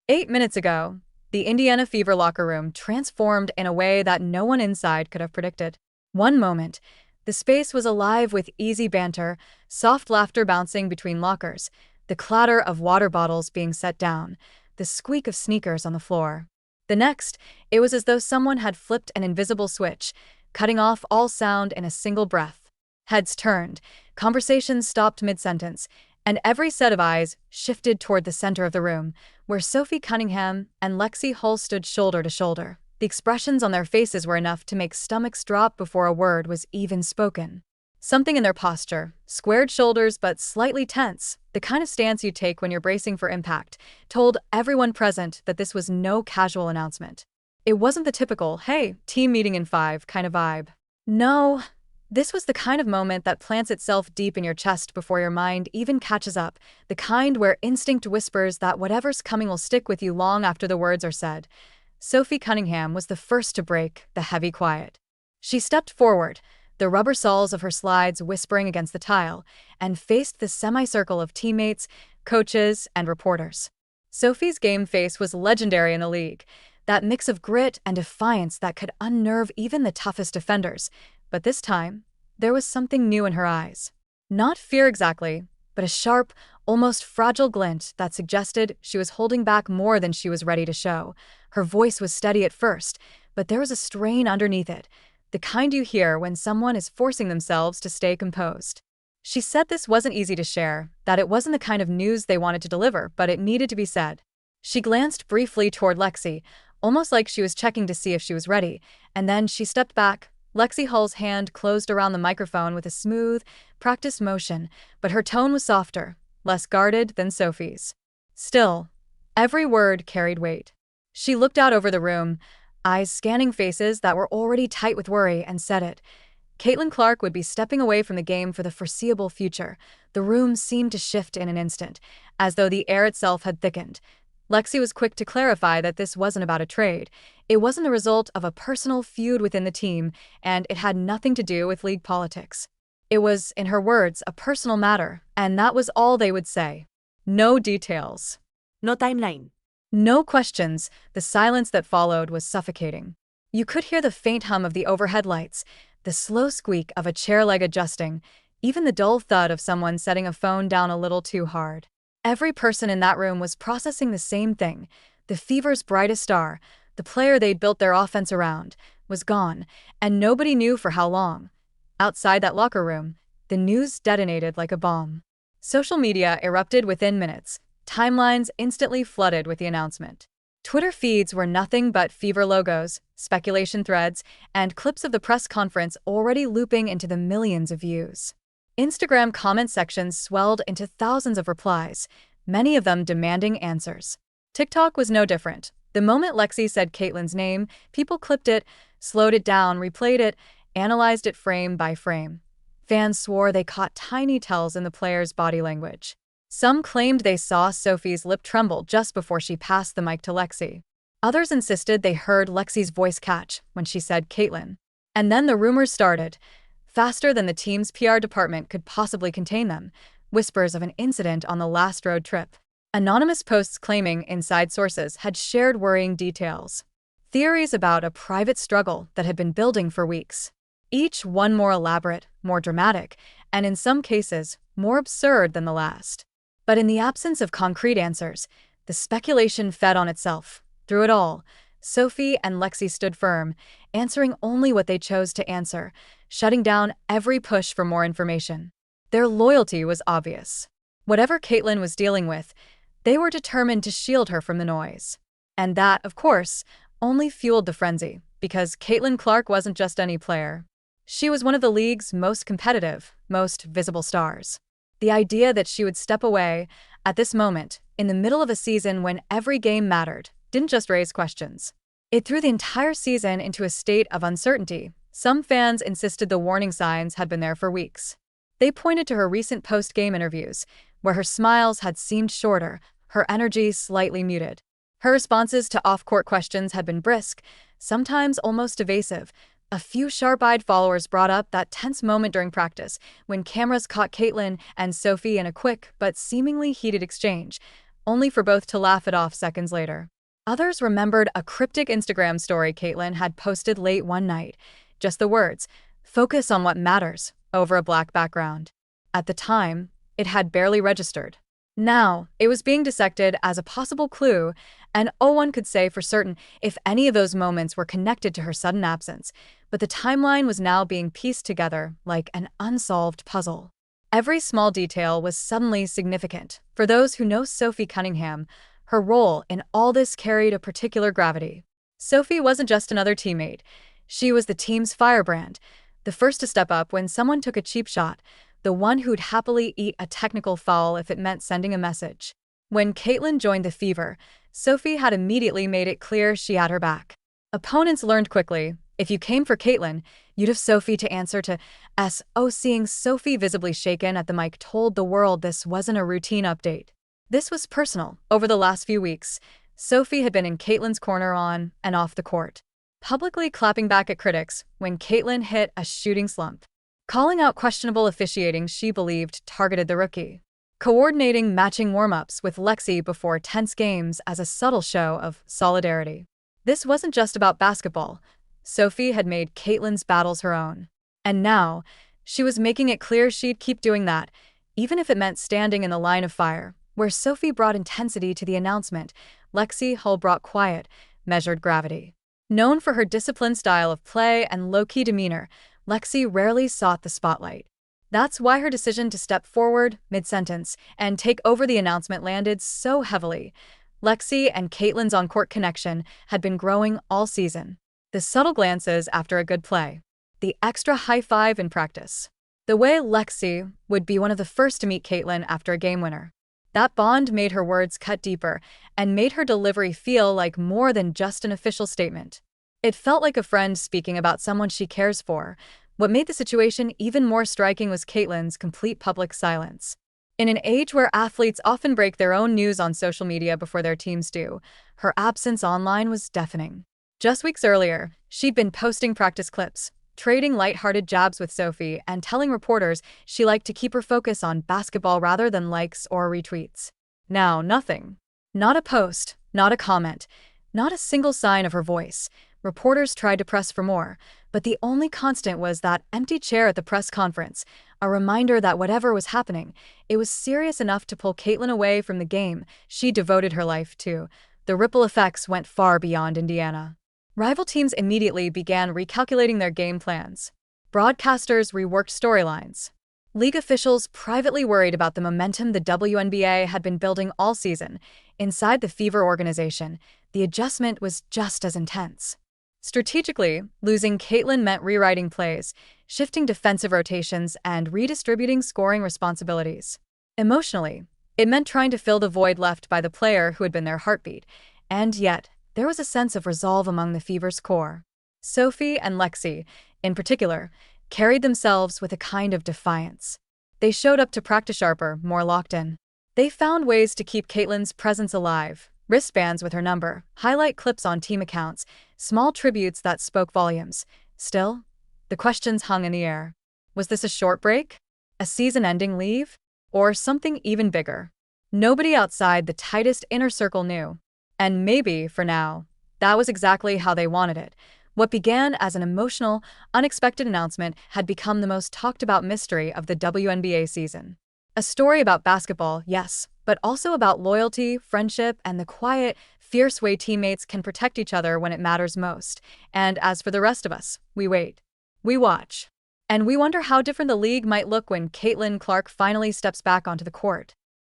8 minutes ago, the Indiana Fever locker room transformed in a way that no one inside could have predicted. One moment, the space was alive with easy banter, soft laughter bouncing between lockers, the clatter of water bottles being set down, the squeak of sneakers on the floor. The next, it was as though someone had flipped an invisible switch, cutting off all sound in a single breath. Heads turned, conversations stopped mid-sentence, and every set of eyes shifted toward the center of the room, where Sophie Cunningham and Lexie Hull stood shoulder to shoulder. The expressions on their faces were enough to make stomachs drop before a word was even spoken. Something in their posture, squared shoulders but slightly tense, the kind of stance you take when you're bracing for impact, told everyone present that this was no casual announcement. It wasn't the typical, hey, team meeting in 5 kind of vibe. No, this was the kind of moment that plants itself deep in your chest before your mind even catches up, the kind where instinct whispers that whatever's coming will stick with you long after the words are said. Sophie Cunningham was the first to break the heavy quiet. She stepped forward, the rubber soles of her slides whispering against the tile, and faced the semicircle of teammates, coaches, and reporters. Sophie's game face was legendary in the league, that mix of grit and defiance that could unnerve even the toughest defenders. But this time, there was something new in her eyes. Not fear exactly, but a sharp, almost fragile glint that suggested she was holding back more than she was ready to show. Her voice was steady at first, but there was a strain underneath it, the kind you hear when someone is forcing themselves to stay composed. She said this wasn't easy to share, that it wasn't the kind of news they wanted to deliver, but it needed to be said. She glanced briefly toward Lexie, almost like she was checking to see if she was ready, and then she stepped back. Lexie Hull's hand closed around the microphone with a smooth, practiced motion, but her tone was softer, less guarded than Sophie's. Still, every word carried weight. She looked out over the room, eyes scanning faces that were already tight with worry, and said it. Caitlin Clark would be stepping away from the game for the foreseeable future. The room seemed to shift in an instant, as though the air itself had thickened. Lexie was quick to clarify that this wasn't about a trade. It wasn't the result of a personal feud within the team, and it had nothing to do with league politics. It was, in her words, a personal matter, and that was all they would say. No details. No timeline. No questions. The silence that followed was suffocating. You could hear the faint hum of the overhead lights, the slow squeak of a chair leg adjusting, even the dull thud of someone setting a phone down a little too hard. Every person in that room was processing the same thing. The Fever's brightest star, the player they'd built their offense around, was gone, and nobody knew for how long. Outside that locker room, the news detonated like a bomb. Social media erupted within minutes. Timelines instantly flooded with the announcement. Twitter feeds were nothing but Fever logos, speculation threads, and clips of the press conference already looping into the millions of views. Instagram comment sections swelled into thousands of replies, many of them demanding answers. TikTok was no different. The moment Lexie said Caitlin's name, people clipped it, slowed it down, replayed it, analyzed it frame by frame. Fans swore they caught tiny tells in the player's body language. Some claimed they saw Sophie's lip tremble just before she passed the mic to Lexie. Others insisted they heard Lexie's voice catch when she said Caitlin. And then the rumors started. Faster than the team's PR department could possibly contain them, whispers of an incident on the last road trip. Anonymous posts claiming inside sources had shared worrying details. Theories about a private struggle that had been building for weeks. Each one more elaborate, more dramatic, and in some cases, more absurd than the last. But in the absence of concrete answers, the speculation fed on itself. Through it all, Sophie and Lexie stood firm, answering only what they chose to answer, shutting down every push for more information. Their loyalty was obvious. Whatever Caitlin was dealing with, they were determined to shield her from the noise. And that, of course, only fueled the frenzy, because Caitlin Clark wasn't just any player. She was one of the league's most competitive, most visible stars. The idea that she would step away, at this moment, in the middle of a season when every game mattered, didn't just raise questions. It threw the entire season into a state of uncertainty. Some fans insisted the warning signs had been there for weeks. They pointed to her recent post-game interviews, where her smiles had seemed shorter, her energy slightly muted. Her responses to off-court questions had been brisk, sometimes almost evasive. A few sharp-eyed followers brought up that tense moment during practice when cameras caught Caitlin and Sophie in a quick but seemingly heated exchange. only for both to laugh it off seconds later. Others remembered a cryptic Instagram story Caitlyn had posted late one night. Just the words, "Focus on what matters," over a black background. At the time, it had barely registered. Now, it was being dissected as a possible clue, and no one could say for certain if any of those moments were connected to her sudden absence, but the timeline was now being pieced together like an unsolved puzzle. Every small detail was suddenly significant. For those who know Sophie Cunningham, her role in all this carried a particular gravity. Sophie wasn't just another teammate. She was the team's firebrand, the first to step up when someone took a cheap shot, the one who'd happily eat a technical foul if it meant sending a message. When Caitlyn joined the Fever, Sophie had immediately made it clear she had her back. Opponents learned quickly, if you came for Caitlyn, you'd have Sophie to answer to. Seeing Sophie visibly shaken at the mic told the world this wasn't a routine update. This was personal. Over the last few weeks, Sophie had been in Caitlyn's corner on and off the court, publicly clapping back at critics when Caitlyn hit a shooting slump, calling out questionable officiating she believed targeted the rookie, coordinating matching warm-ups with Lexie before tense games as a subtle show of solidarity. This wasn't just about basketball. Sophie had made Caitlyn's battles her own. And now, she was making it clear she'd keep doing that, even if it meant standing in the line of fire. Where Sophie brought intensity to the announcement, Lexie Hull brought quiet, measured gravity. Known for her disciplined style of play and low-key demeanor, Lexie rarely sought the spotlight. That's why her decision to step forward, mid-sentence, and take over the announcement landed so heavily. Lexie and Caitlyn's on-court connection had been growing all season. The subtle glances after a good play, the extra high-five in practice, the way Lexie would be one of the first to meet Caitlyn after a game winner. That bond made her words cut deeper and made her delivery feel like more than just an official statement. It felt like a friend speaking about someone she cares for. What made the situation even more striking was Caitlyn's complete public silence. In an age where athletes often break their own news on social media before their teams do, her absence online was deafening. Just weeks earlier, she'd been posting practice clips, trading lighthearted jabs with Sophie, and telling reporters she liked to keep her focus on basketball rather than likes or retweets. Now, nothing. Not a post, not a comment, not a single sign of her voice. Reporters tried to press for more, but the only constant was that empty chair at the press conference, a reminder that whatever was happening, it was serious enough to pull Caitlyn away from the game she devoted her life to. The ripple effects went far beyond Indiana. Rival teams immediately began recalculating their game plans. Broadcasters reworked storylines. League officials privately worried about the momentum the WNBA had been building all season. Inside the Fever organization, the adjustment was just as intense. Strategically, losing Caitlyn meant rewriting plays, shifting defensive rotations, and redistributing scoring responsibilities. Emotionally, it meant trying to fill the void left by the player who had been their heartbeat, and yet, there was a sense of resolve among the Fever's core. Sophie and Lexie, in particular, carried themselves with a kind of defiance. They showed up to practice sharper, more locked in. They found ways to keep Caitlyn's presence alive. Wristbands with her number, highlight clips on team accounts, small tributes that spoke volumes. Still, the questions hung in the air. Was this a short break? A season-ending leave? Or something even bigger? Nobody outside the tightest inner circle knew. And maybe, for now, that was exactly how they wanted it. What began as an emotional, unexpected announcement had become the most talked-about mystery of the WNBA season. A story about basketball, yes, but also about loyalty, friendship, and the quiet, fierce way teammates can protect each other when it matters most. And as for the rest of us, we wait. We watch. And we wonder how different the league might look when Caitlyn Clark finally steps back onto the court.